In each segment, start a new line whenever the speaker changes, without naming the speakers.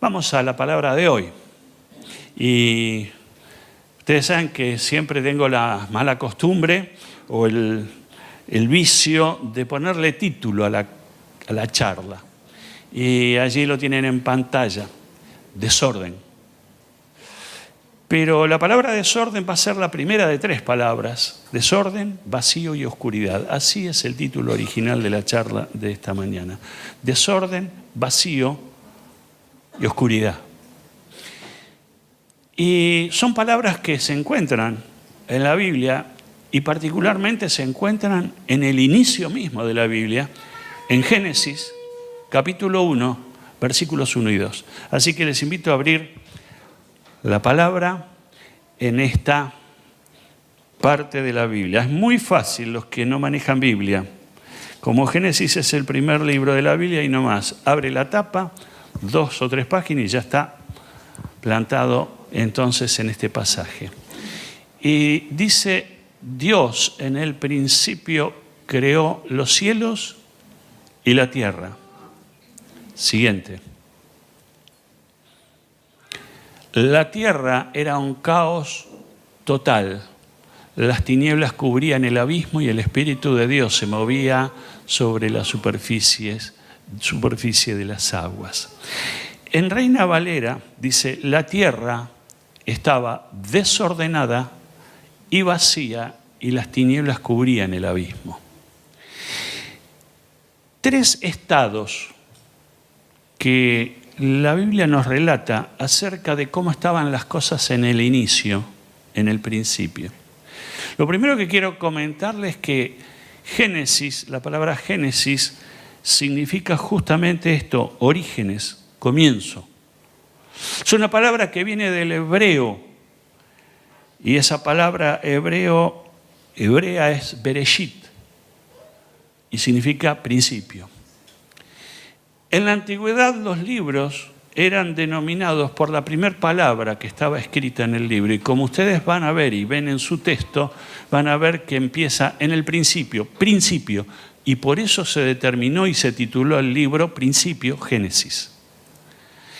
Vamos a la palabra de hoy. Y ustedes saben que siempre tengo la mala costumbre o el vicio de ponerle título a la charla. Y allí lo tienen en pantalla, desorden. Pero la palabra desorden va a ser la primera de 3 palabras: desorden, vacío y oscuridad. Así es el título original de la charla de esta mañana. Desorden, vacío y oscuridad. Y son palabras que se encuentran en la Biblia y particularmente se encuentran en el inicio mismo de la Biblia, en Génesis, capítulo 1, versículos 1 y 2. Así que les invito a abrir la palabra en esta parte de la Biblia. Es muy fácil, los que no manejan Biblia. Como Génesis es el primer libro de la Biblia y no más, abre la tapa, 2 o 3 páginas y ya está plantado entonces en este pasaje. Y dice: Dios en el principio creó los cielos y la tierra. Siguiente. La tierra era un caos total. Las tinieblas cubrían el abismo y el Espíritu de Dios se movía sobre la superficie de las aguas. En Reina Valera dice: la tierra estaba desordenada y vacía y las tinieblas cubrían el abismo. 3 estados que la Biblia nos relata acerca de cómo estaban las cosas en el inicio, en el principio. Lo primero que quiero comentarles es que Génesis, la palabra Génesis, significa justamente esto: orígenes, comienzo. Es una palabra que viene del hebreo, y esa palabra hebrea es Bereshit, y significa principio. En la antigüedad los libros eran denominados por la primera palabra que estaba escrita en el libro, y como ustedes van a ver y ven en su texto, van a ver que empieza en el principio, y por eso se determinó y se tituló el libro Principio, Génesis.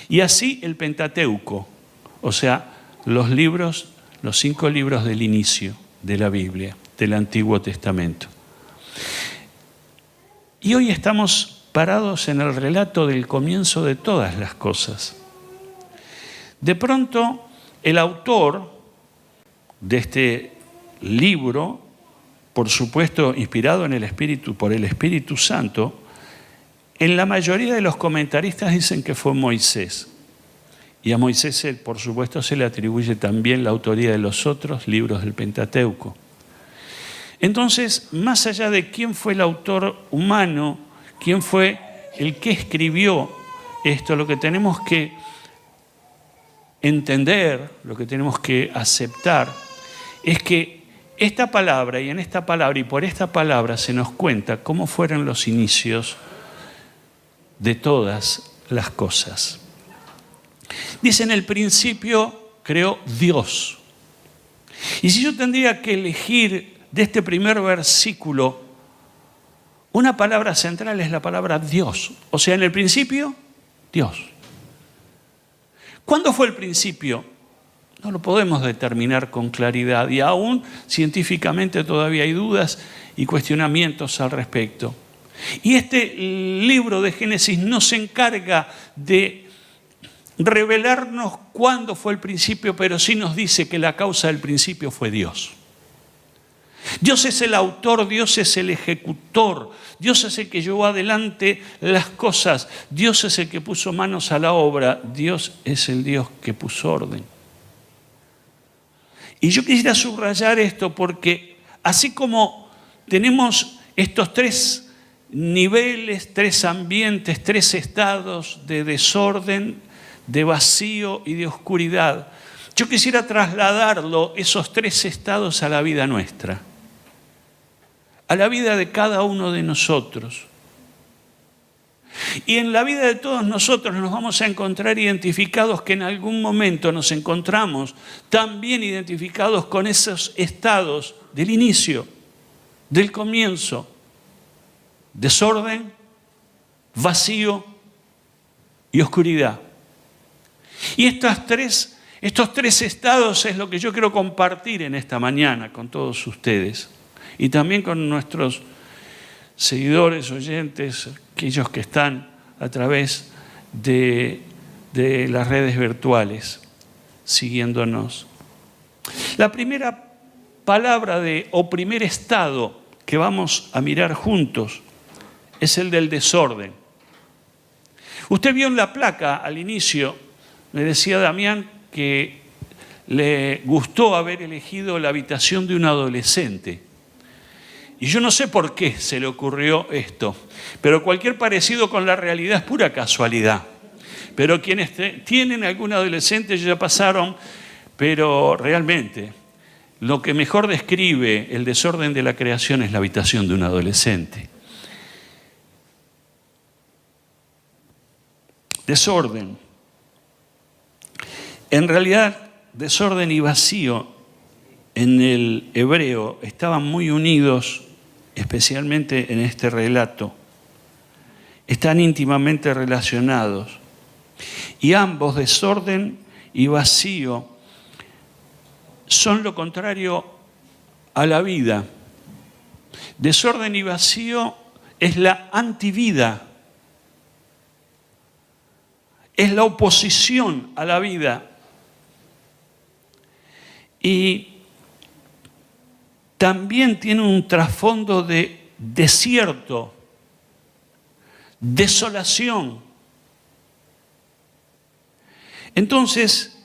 Y así el Pentateuco, o sea, los 5 libros del inicio de la Biblia, del Antiguo Testamento. Y hoy estamos parados en el relato del comienzo de todas las cosas. De pronto, el autor de este libro, por supuesto inspirado por el Espíritu Santo, en la mayoría de los comentaristas dicen que fue Moisés. Y a Moisés, por supuesto, se le atribuye también la autoría de los otros libros del Pentateuco. Entonces, más allá de quién fue el autor humano, quién fue el que escribió esto, lo que tenemos que entender, lo que tenemos que aceptar, es que esta palabra, y en esta palabra y por esta palabra se nos cuenta cómo fueron los inicios de todas las cosas. Dice: en el principio creó Dios. Y si yo tendría que elegir de este primer versículo una palabra central, es la palabra Dios. O sea, en el principio, Dios. ¿Cuándo fue el principio? No lo podemos determinar con claridad, y aún científicamente todavía hay dudas y cuestionamientos al respecto. Y este libro de Génesis no se encarga de revelarnos cuándo fue el principio, pero sí nos dice que la causa del principio fue Dios. Dios es el autor, Dios es el ejecutor, Dios es el que llevó adelante las cosas, Dios es el que puso manos a la obra, Dios es el Dios que puso orden. Y yo quisiera subrayar esto porque así como tenemos estos 3 niveles, 3 ambientes, 3 estados de desorden, de vacío y de oscuridad, yo quisiera trasladarlo, esos 3 estados, a la vida nuestra, a la vida de cada uno de nosotros. Y en la vida de todos nosotros nos vamos a encontrar identificados, que en algún momento nos encontramos también identificados con esos estados del inicio, del comienzo: desorden, vacío y oscuridad. Y estos tres estados es lo que yo quiero compartir en esta mañana con todos ustedes y también con nuestros seguidores, oyentes, aquellos que están a través de las redes virtuales siguiéndonos. La primera palabra o primer estado que vamos a mirar juntos es el del desorden. Usted vio en la placa al inicio, me decía Damián que le gustó haber elegido la habitación de un adolescente. Y yo no sé por qué se le ocurrió esto, pero cualquier parecido con la realidad es pura casualidad. Pero quienes tienen algún adolescente ya pasaron, pero realmente lo que mejor describe el desorden de la creación es la habitación de un adolescente. Desorden. En realidad, desorden y vacío en el hebreo estaban muy unidos, especialmente en este relato. Están íntimamente relacionados. Y ambos, desorden y vacío, son lo contrario a la vida. Desorden y vacío es la antivida, es la oposición a la vida. Y también tiene un trasfondo de desierto, desolación. Entonces,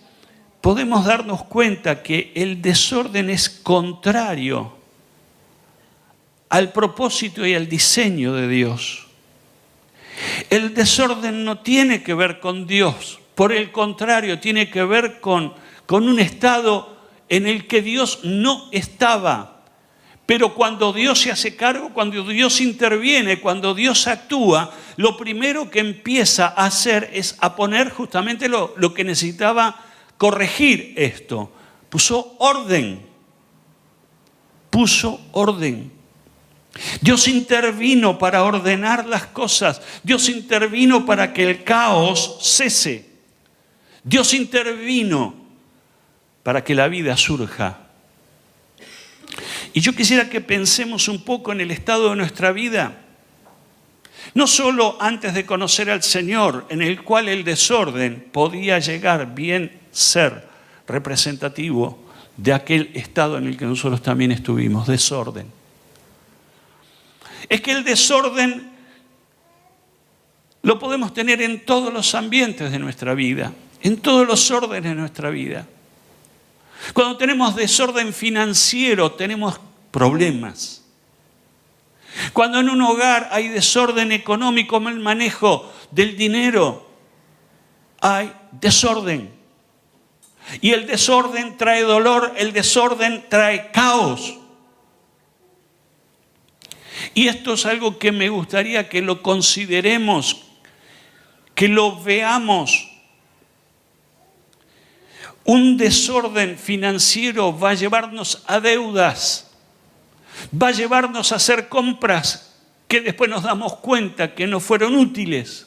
podemos darnos cuenta que el desorden es contrario al propósito y al diseño de Dios. El desorden no tiene que ver con Dios, por el contrario, tiene que ver con un estado en el que Dios no estaba. Pero cuando Dios se hace cargo, cuando Dios interviene, cuando Dios actúa, lo primero que empieza a hacer es a poner justamente lo que necesitaba corregir esto. Puso orden. Puso orden. Dios intervino para ordenar las cosas. Dios intervino para que el caos cese. Dios intervino para que la vida surja. Y yo quisiera que pensemos un poco en el estado de nuestra vida, no solo antes de conocer al Señor, en el cual el desorden podía llegar bien ser representativo de aquel estado en el que nosotros también estuvimos, desorden. Es que el desorden lo podemos tener en todos los ambientes de nuestra vida, en todos los órdenes de nuestra vida. Cuando tenemos desorden financiero, tenemos problemas. Cuando en un hogar hay desorden económico, mal manejo del dinero, hay desorden. Y el desorden trae dolor, el desorden trae caos. Y esto es algo que me gustaría que lo consideremos, que lo veamos. Un desorden financiero va a llevarnos a deudas, va a llevarnos a hacer compras que después nos damos cuenta que no fueron útiles.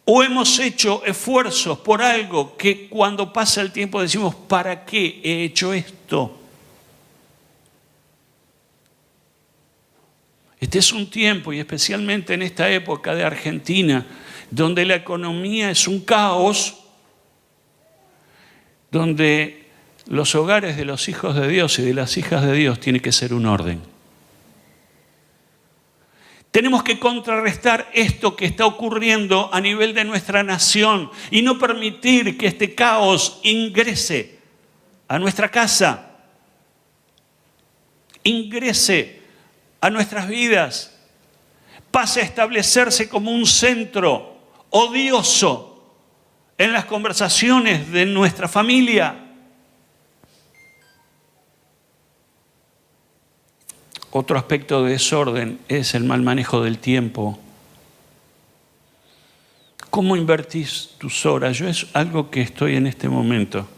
O hemos hecho esfuerzos por algo que cuando pasa el tiempo decimos, ¿para qué he hecho esto? Este es un tiempo, y especialmente en esta época de Argentina, donde la economía es un caos, donde los hogares de los hijos de Dios y de las hijas de Dios tienen que ser un orden. Tenemos que contrarrestar esto que está ocurriendo a nivel de nuestra nación y no permitir que este caos ingrese a nuestra casa, ingrese a nuestras vidas, pase a establecerse como un centro odioso en las conversaciones de nuestra familia. Otro aspecto de desorden es el mal manejo del tiempo. ¿Cómo invertís tus horas? Yo es algo que estoy en este momento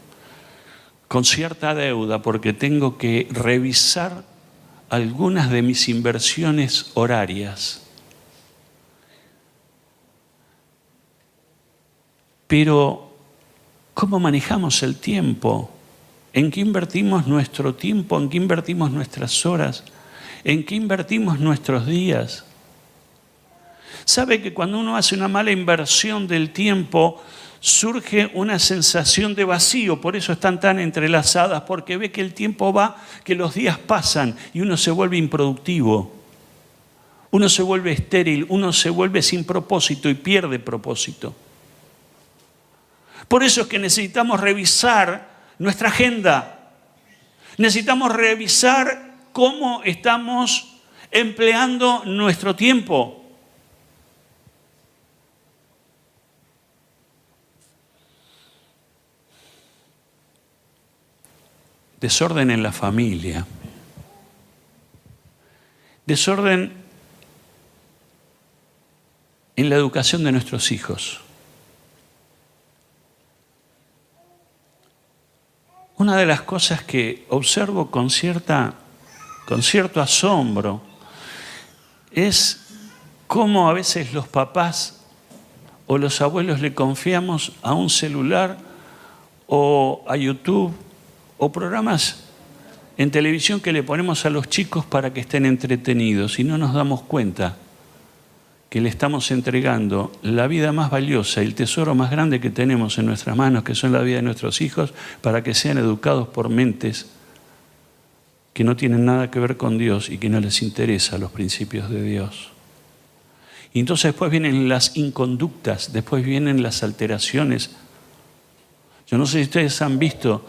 con cierta deuda porque tengo que revisar algunas de mis inversiones horarias. Pero, ¿cómo manejamos el tiempo? ¿En qué invertimos nuestro tiempo? ¿En qué invertimos nuestras horas? ¿En qué invertimos nuestros días? ¿Sabe que cuando uno hace una mala inversión del tiempo, surge una sensación de vacío? Por eso están tan entrelazadas, porque ve que el tiempo va, que los días pasan y uno se vuelve improductivo. Uno se vuelve estéril, uno se vuelve sin propósito y pierde propósito. Por eso es que necesitamos revisar nuestra agenda. Necesitamos revisar cómo estamos empleando nuestro tiempo. Desorden en la familia. Desorden en la educación de nuestros hijos. Una de las cosas que observo con cierto asombro es cómo a veces los papás o los abuelos le confiamos a un celular o a YouTube o programas en televisión que le ponemos a los chicos para que estén entretenidos y no nos damos cuenta que le estamos entregando la vida más valiosa y el tesoro más grande que tenemos en nuestras manos, que son la vida de nuestros hijos, para que sean educados por mentes que no tienen nada que ver con Dios y que no les interesan los principios de Dios. Y entonces después vienen las inconductas, después vienen las alteraciones. Yo no sé si ustedes han visto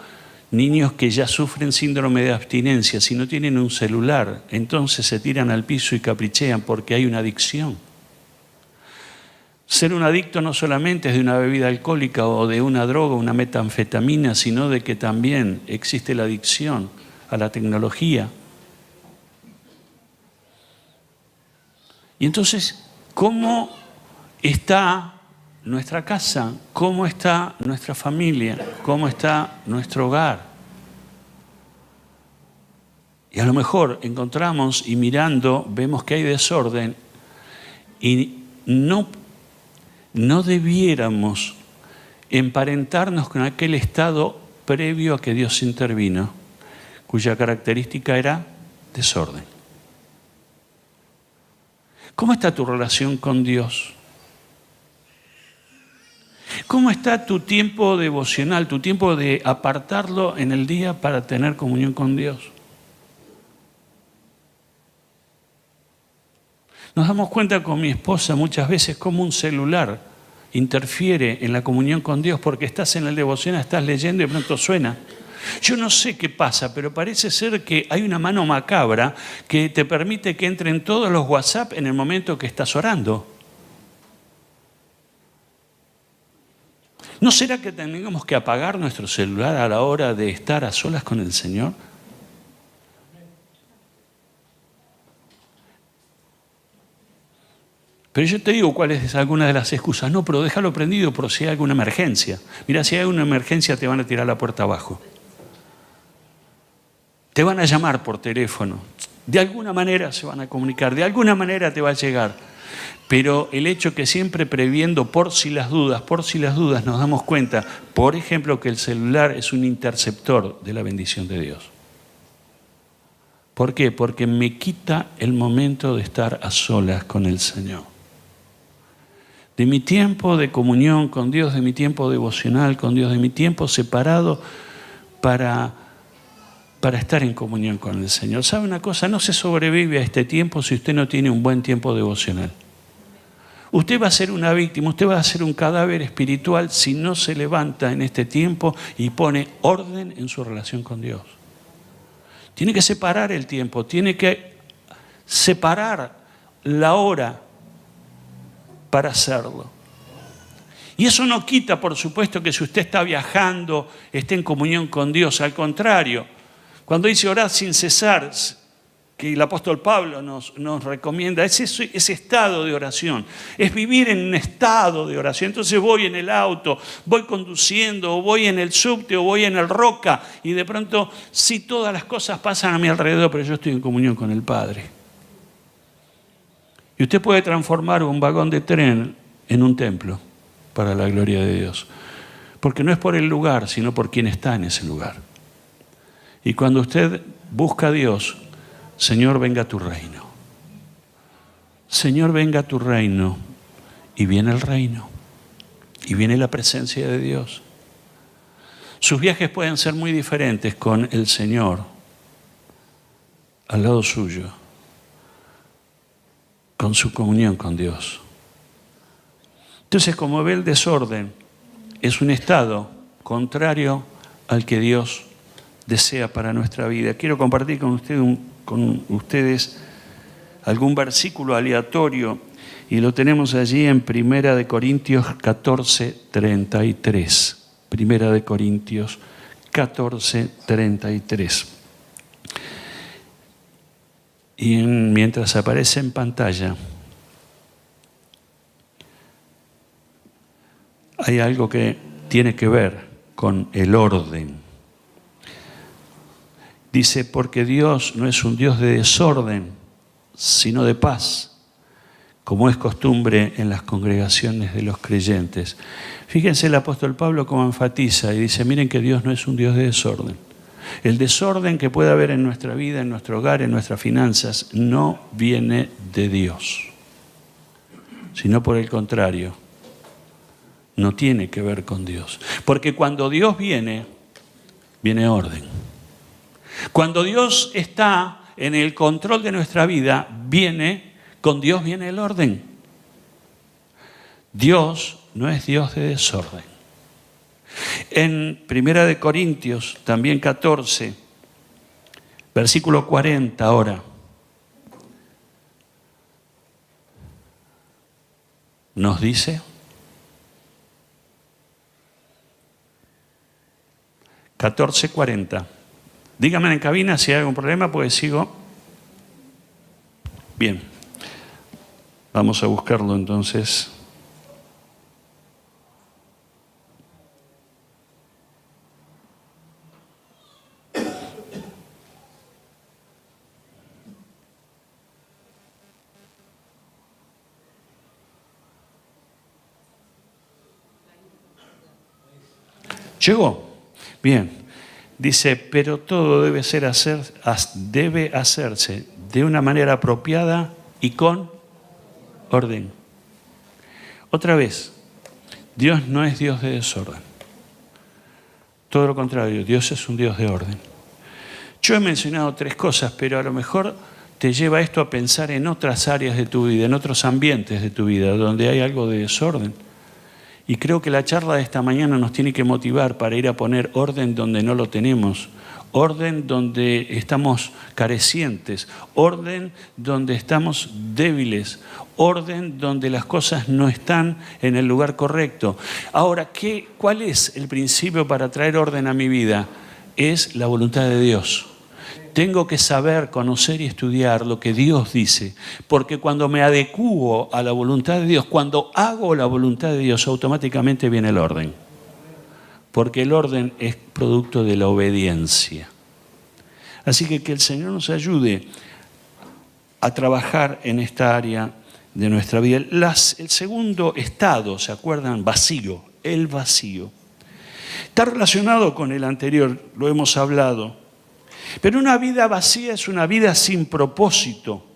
niños que ya sufren síndrome de abstinencia, si no tienen un celular, entonces se tiran al piso y caprichean porque hay una adicción. Ser un adicto no solamente es de una bebida alcohólica o de una droga, una metanfetamina, sino de que también existe la adicción a la tecnología. Y entonces, ¿cómo está nuestra casa? ¿Cómo está nuestra familia? ¿Cómo está nuestro hogar? Y a lo mejor encontramos y mirando vemos que hay desorden y no debiéramos emparentarnos con aquel estado previo a que Dios intervino, cuya característica era desorden. ¿Cómo está tu relación con Dios? ¿Cómo está tu tiempo devocional, tu tiempo de apartarlo en el día para tener comunión con Dios? Nos damos cuenta con mi esposa muchas veces cómo un celular interfiere en la comunión con Dios porque estás en el devocional, estás leyendo y de pronto suena. Yo no sé qué pasa, pero parece ser que hay una mano macabra que te permite que entren todos los WhatsApp en el momento que estás orando. ¿No será que tengamos que apagar nuestro celular a la hora de estar a solas con el Señor? Pero yo te digo cuál es alguna de las excusas. No, pero déjalo prendido por si hay alguna emergencia. Mira, si hay una emergencia te van a tirar la puerta abajo. Te van a llamar por teléfono. De alguna manera se van a comunicar, de alguna manera te va a llegar. Pero el hecho que siempre previendo por si las dudas, nos damos cuenta, por ejemplo, que el celular es un interceptor de la bendición de Dios. ¿Por qué? Porque me quita el momento de estar a solas con el Señor. De mi tiempo de comunión con Dios, de mi tiempo devocional con Dios, de mi tiempo separado para estar en comunión con el Señor. ¿Sabe una cosa? No se sobrevive a este tiempo si usted no tiene un buen tiempo devocional. Usted va a ser una víctima, usted va a ser un cadáver espiritual si no se levanta en este tiempo y pone orden en su relación con Dios. Tiene que separar el tiempo, tiene que separar la hora para hacerlo. Y eso no quita, por supuesto, que si usted está viajando, esté en comunión con Dios. Al contrario, cuando dice orar sin cesar, que el apóstol Pablo nos recomienda, es ese estado de oración, es vivir en un estado de oración. Entonces voy en el auto, voy conduciendo, o voy en el subte, o voy en el Roca, y de pronto sí, todas las cosas pasan a mi alrededor, pero yo estoy en comunión con el Padre. Y usted puede transformar un vagón de tren en un templo, para la gloria de Dios. Porque no es por el lugar, sino por quien está en ese lugar. Y cuando usted busca a Dios, Señor, venga a tu reino. Señor, venga a tu reino. Y viene el reino. Y viene la presencia de Dios. Sus viajes pueden ser muy diferentes con el Señor al lado suyo, con su comunión con Dios. Entonces, como ve, el desorden es un estado contrario al que Dios desea para nuestra vida. Quiero compartir con ustedes algún versículo aleatorio y lo tenemos allí en 1 Corintios 14:33. 1 Corintios 14:33. Y mientras aparece en pantalla, hay algo que tiene que ver con el orden. Dice, porque Dios no es un Dios de desorden, sino de paz, como es costumbre en las congregaciones de los creyentes. Fíjense el apóstol Pablo cómo enfatiza y dice, miren que Dios no es un Dios de desorden. El desorden que puede haber en nuestra vida, en nuestro hogar, en nuestras finanzas, no viene de Dios, sino por el contrario, no tiene que ver con Dios. Porque cuando Dios viene, viene orden. Cuando Dios está en el control de nuestra vida, con Dios viene el orden. Dios no es Dios de desorden. En 1 Corintios, también 14, versículo 40 ahora. Nos dice, 14:40. Díganme en cabina si hay algún problema, pues sigo. Bien, vamos a buscarlo entonces. ¿Llegó? Bien. Dice, pero todo debe hacerse de una manera apropiada y con orden. Otra vez, Dios no es Dios de desorden. Todo lo contrario, Dios es un Dios de orden. Yo he mencionado 3 cosas, pero a lo mejor te lleva esto a pensar en otras áreas de tu vida, en otros ambientes de tu vida, donde hay algo de desorden. Y creo que la charla de esta mañana nos tiene que motivar para ir a poner orden donde no lo tenemos, orden donde estamos carecientes, orden donde estamos débiles, orden donde las cosas no están en el lugar correcto. Ahora, ¿cuál es el principio para traer orden a mi vida? Es la voluntad de Dios. Tengo que saber, conocer y estudiar lo que Dios dice, porque cuando me adecuo a la voluntad de Dios, cuando hago la voluntad de Dios, automáticamente viene el orden. Porque el orden es producto de la obediencia. Así que el Señor nos ayude a trabajar en esta área de nuestra vida. El segundo estado, ¿se acuerdan? Vacío, el vacío. Está relacionado con el anterior, lo hemos hablado. Pero una vida vacía es una vida sin propósito.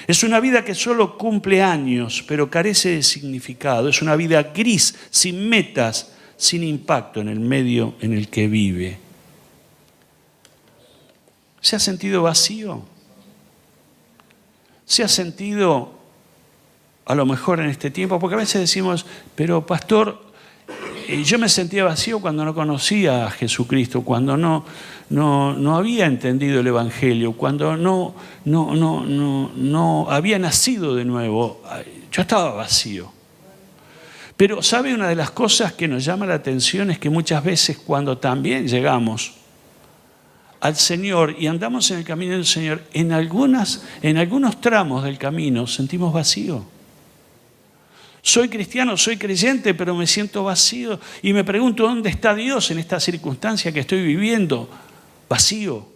Es una vida que solo cumple años, pero carece de significado. Es una vida gris, sin metas, sin impacto en el medio en el que vive. ¿Se ha sentido vacío? ¿Se ha sentido, a lo mejor en este tiempo? Porque a veces decimos, pero pastor, yo me sentía vacío cuando no conocía a Jesucristo, cuando no había entendido el Evangelio, cuando no había nacido de nuevo. Yo estaba vacío. Pero ¿sabe una de las cosas que nos llama la atención? Es que muchas veces cuando también llegamos al Señor y andamos en el camino del Señor, en algunos tramos del camino sentimos vacío. Soy cristiano, soy creyente, pero me siento vacío y me pregunto dónde está Dios en esta circunstancia que estoy viviendo. Vacío.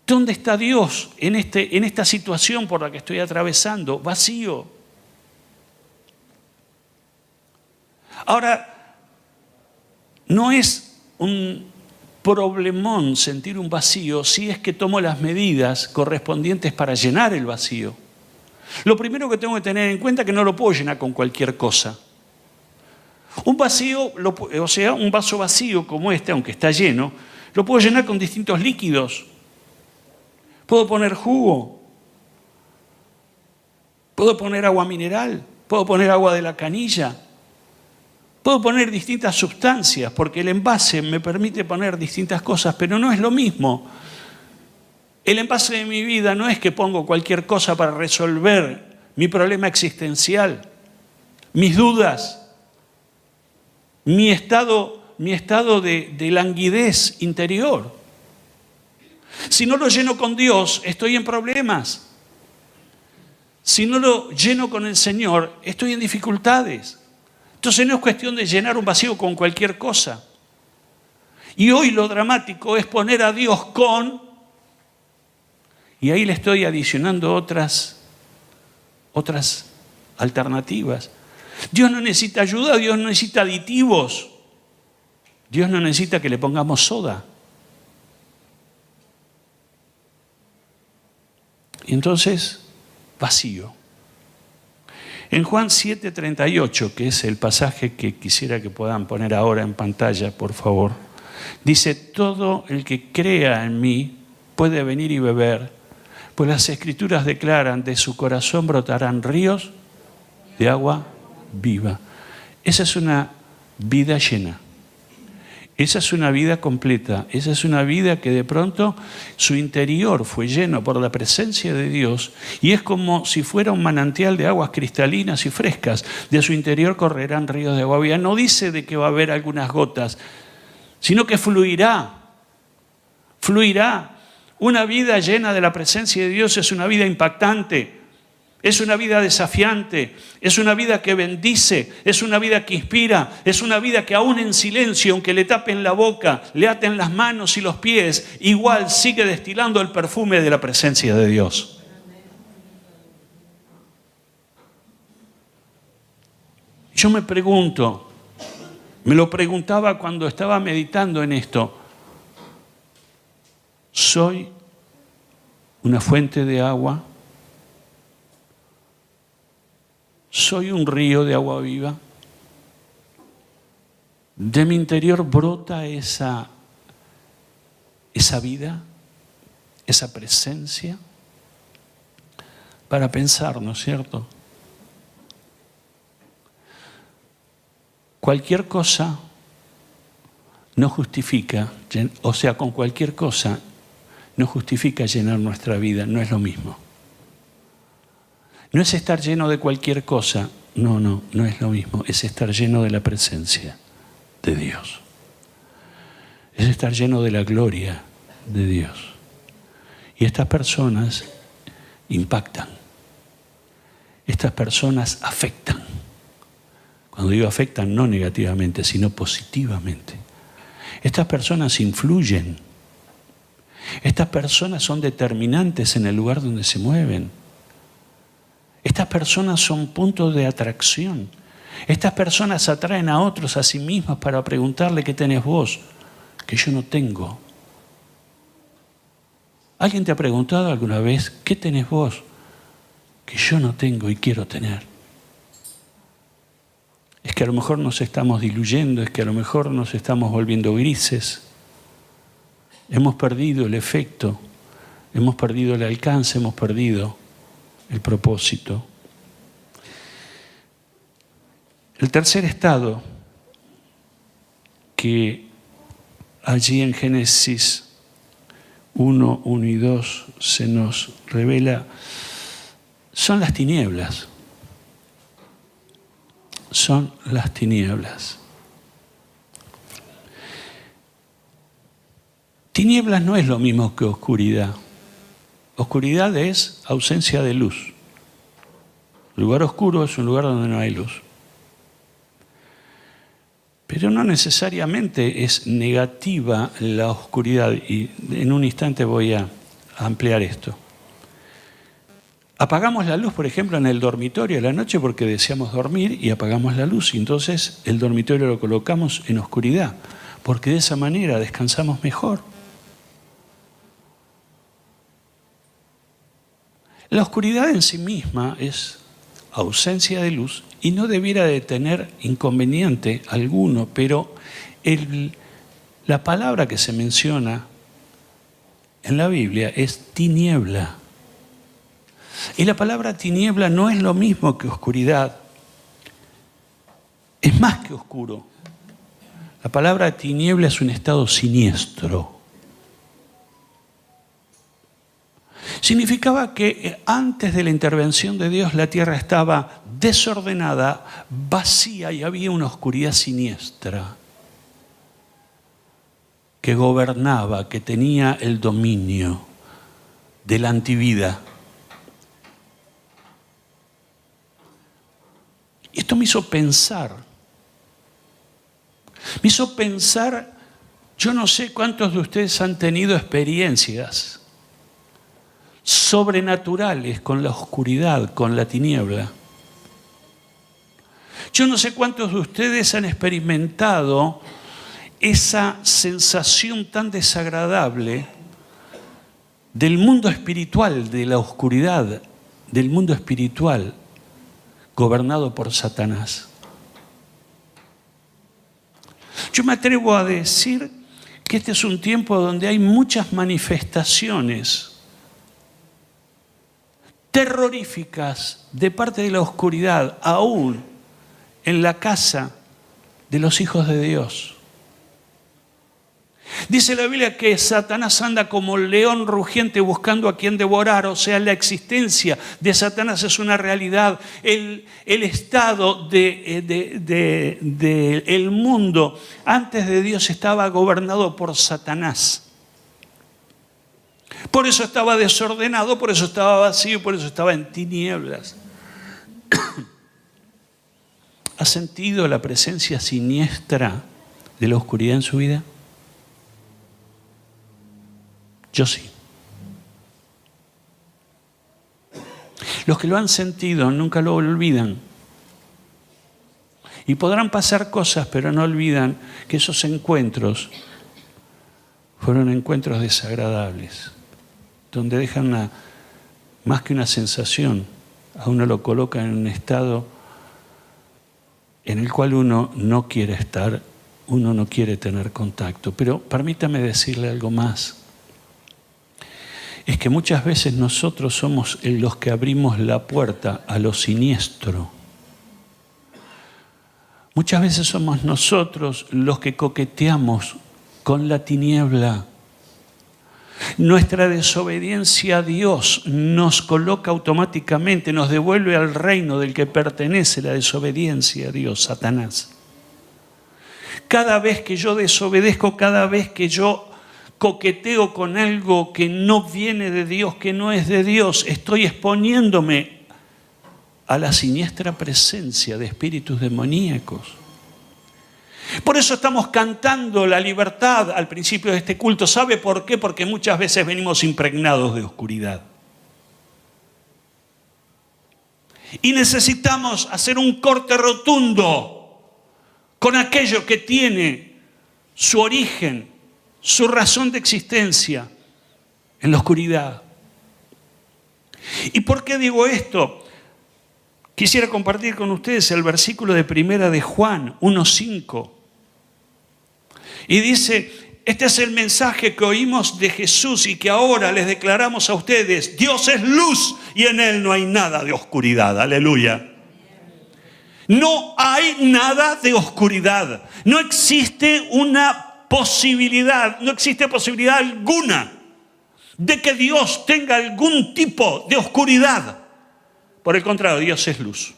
¿Dónde está Dios en esta situación por la que estoy atravesando? Vacío. Ahora, no es un problemón sentir un vacío si es que tomo las medidas correspondientes para llenar el vacío. Lo primero que tengo que tener en cuenta es que no lo puedo llenar con cualquier cosa. Un vacío, o sea, un vaso vacío como este, aunque está lleno, lo puedo llenar con distintos líquidos. Puedo poner jugo, puedo poner agua mineral, puedo poner agua de la canilla, puedo poner distintas sustancias, porque el envase me permite poner distintas cosas, pero no es lo mismo. El envase de mi vida no es que pongo cualquier cosa para resolver mi problema existencial, mis dudas, mi estado de languidez interior. Si no lo lleno con Dios, estoy en problemas. Si no lo lleno con el Señor, estoy en dificultades. Entonces no es cuestión de llenar un vacío con cualquier cosa. Y hoy lo dramático es poner a Dios con, y ahí le estoy adicionando otras alternativas. Dios no necesita ayuda, Dios no necesita aditivos. Dios no necesita que le pongamos soda. Y entonces, vacío. En Juan 7:38, que es el pasaje que quisiera que puedan poner ahora en pantalla, por favor, dice: todo el que crea en mí puede venir y beber, pues las Escrituras declaran, de su corazón brotarán ríos de agua viva. Esa es una vida llena. Esa es una vida completa. Esa es una vida que de pronto su interior fue lleno por la presencia de Dios y es como si fuera un manantial de aguas cristalinas y frescas. De su interior correrán ríos de agua viva. No dice de que va a haber algunas gotas, sino que fluirá. Fluirá. Una vida llena de la presencia de Dios es una vida impactante. Es una vida desafiante, es una vida que bendice, es una vida que inspira, es una vida que aún en silencio, aunque le tapen la boca, le aten las manos y los pies, igual sigue destilando el perfume de la presencia de Dios. Yo me pregunto, me lo preguntaba cuando estaba meditando en esto, ¿soy una fuente de agua? ¿Soy un río de agua viva? ¿De mi interior brota esa vida, esa presencia? Para pensar, ¿no es cierto? Cualquier cosa no justifica, o sea, con cualquier cosa no justifica llenar nuestra vida, no es lo mismo. No es estar lleno de cualquier cosa, no es lo mismo, es estar lleno de la presencia de Dios. Es estar lleno de la gloria de Dios. Y estas personas impactan. Estas personas afectan. Cuando digo afectan, no negativamente, sino positivamente. Estas personas influyen. Estas personas son determinantes en el lugar donde se mueven. Estas personas son puntos de atracción. Estas personas atraen a otros a sí mismas para preguntarle: ¿qué tenés vos que yo no tengo? ¿Alguien te ha preguntado alguna vez: ¿qué tenés vos que yo no tengo y quiero tener? Es que a lo mejor nos estamos diluyendo, es que a lo mejor nos estamos volviendo grises. Hemos perdido el efecto, hemos perdido el alcance, hemos perdido el propósito. El tercer estado que allí en Génesis 1 y 2 se nos revela son las tinieblas. Son las tinieblas. Tinieblas no es lo mismo que oscuridad. Oscuridad es ausencia de luz. El lugar oscuro es un lugar donde no hay luz. Pero no necesariamente es negativa la oscuridad. Y en un instante voy a ampliar esto. Apagamos la luz, por ejemplo, en el dormitorio a la noche porque deseamos dormir y apagamos la luz y entonces el dormitorio lo colocamos en oscuridad porque de esa manera descansamos mejor. La oscuridad en sí misma es ausencia de luz y no debiera de tener inconveniente alguno, pero la palabra que se menciona en la Biblia es tiniebla. Y la palabra tiniebla no es lo mismo que oscuridad. Es más que oscuro. La palabra tiniebla es un estado siniestro. Significaba que antes de la intervención de Dios la tierra estaba desordenada, vacía y había una oscuridad siniestra que gobernaba, que tenía el dominio de la antivida. Y esto me hizo pensar, yo no sé cuántos de ustedes han tenido experiencias sobrenaturales con la oscuridad, con la tiniebla. Yo no sé cuántos de ustedes han experimentado esa sensación tan desagradable del mundo espiritual, de la oscuridad, del mundo espiritual gobernado por Satanás. Yo me atrevo a decir que este es un tiempo donde hay muchas manifestaciones terroríficas de parte de la oscuridad, aún en la casa de los hijos de Dios. Dice la Biblia que Satanás anda como león rugiente buscando a quien devorar, o sea, la existencia de Satanás es una realidad. El estado del mundo antes de Dios estaba gobernado por Satanás. Por eso estaba desordenado, por eso estaba vacío, por eso estaba en tinieblas. ¿Ha sentido la presencia siniestra de la oscuridad en su vida? Yo sí. Los que lo han sentido nunca lo olvidan. Y podrán pasar cosas, pero no olvidan que esos encuentros fueron encuentros desagradables, donde dejan más que una sensación, a uno lo coloca en un estado en el cual uno no quiere estar, uno no quiere tener contacto. Pero permítame decirle algo más. Es que muchas veces nosotros somos los que abrimos la puerta a lo siniestro. Muchas veces somos nosotros los que coqueteamos con la tiniebla. Nuestra desobediencia a Dios nos coloca automáticamente, nos devuelve al reino del que pertenece la desobediencia a Dios, Satanás. Cada vez que yo desobedezco, cada vez que yo coqueteo con algo que no viene de Dios, que no es de Dios, estoy exponiéndome a la siniestra presencia de espíritus demoníacos. Por eso estamos cantando la libertad al principio de este culto. ¿Sabe por qué? Porque muchas veces venimos impregnados de oscuridad. Y necesitamos hacer un corte rotundo con aquello que tiene su origen, su razón de existencia en la oscuridad. ¿Y por qué digo esto? Quisiera compartir con ustedes el versículo de primera de Juan 1:5. Y dice, este es el mensaje que oímos de Jesús y que ahora les declaramos a ustedes. Dios es luz y en Él no hay nada de oscuridad. Aleluya. No hay nada de oscuridad. No existe una posibilidad, no existe posibilidad alguna de que Dios tenga algún tipo de oscuridad. Por el contrario, Dios es luz.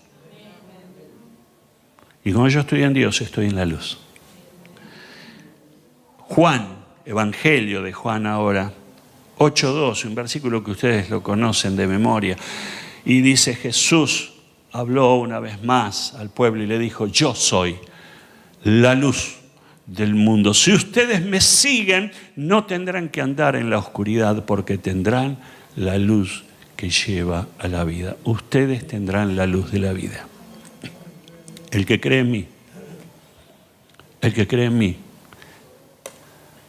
Y como yo estoy en Dios, estoy en la luz. Juan, Evangelio de Juan ahora, 8:12, un versículo que ustedes lo conocen de memoria. Y dice, Jesús habló una vez más al pueblo y le dijo, yo soy la luz del mundo. Si ustedes me siguen, no tendrán que andar en la oscuridad porque tendrán la luz que lleva a la vida. Ustedes tendrán la luz de la vida. El que cree en mí, el que cree en mí,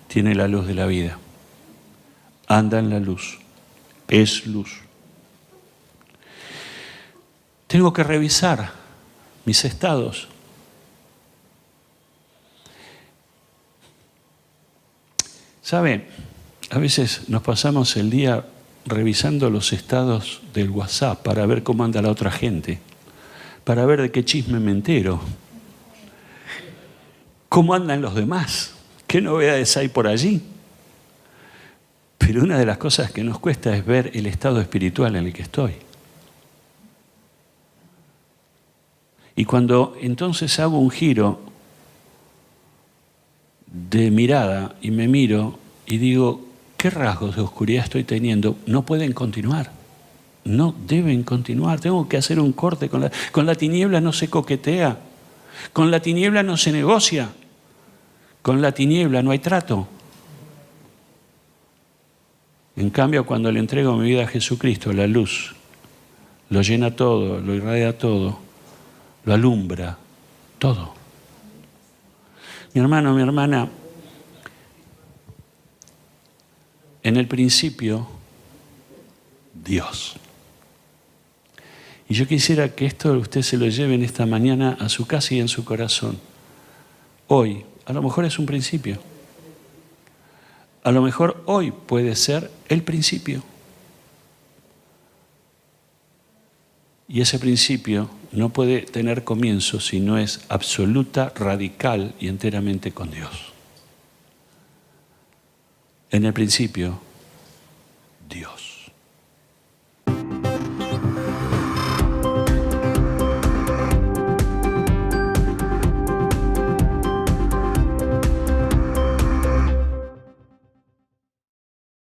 tiene la luz de la vida. Anda en la luz, es luz. Tengo que revisar mis estados. ¿Sabe? A veces nos pasamos el día revisando los estados del WhatsApp para ver cómo anda la otra gente, para ver de qué chisme me entero, cómo andan los demás, qué novedades hay por allí. Pero una de las cosas que nos cuesta es ver el estado espiritual en el que estoy. Y cuando entonces hago un giro de mirada y me miro y digo, ¿qué rasgos de oscuridad estoy teniendo? No pueden continuar, no deben continuar. Tengo que hacer un corte. Con la tiniebla no se coquetea, con la tiniebla no se negocia, con la tiniebla no hay trato. En cambio, cuando le entrego mi vida a Jesucristo, la luz lo llena todo, lo irradia todo, lo alumbra todo. Mi hermano, mi hermana, en el principio, Dios. Y yo quisiera que esto usted se lo lleve en esta mañana a su casa y en su corazón. Hoy, a lo mejor es un principio. A lo mejor hoy puede ser el principio. Y ese principio no puede tener comienzo si no es absoluta, radical y enteramente con Dios. En el principio, Dios.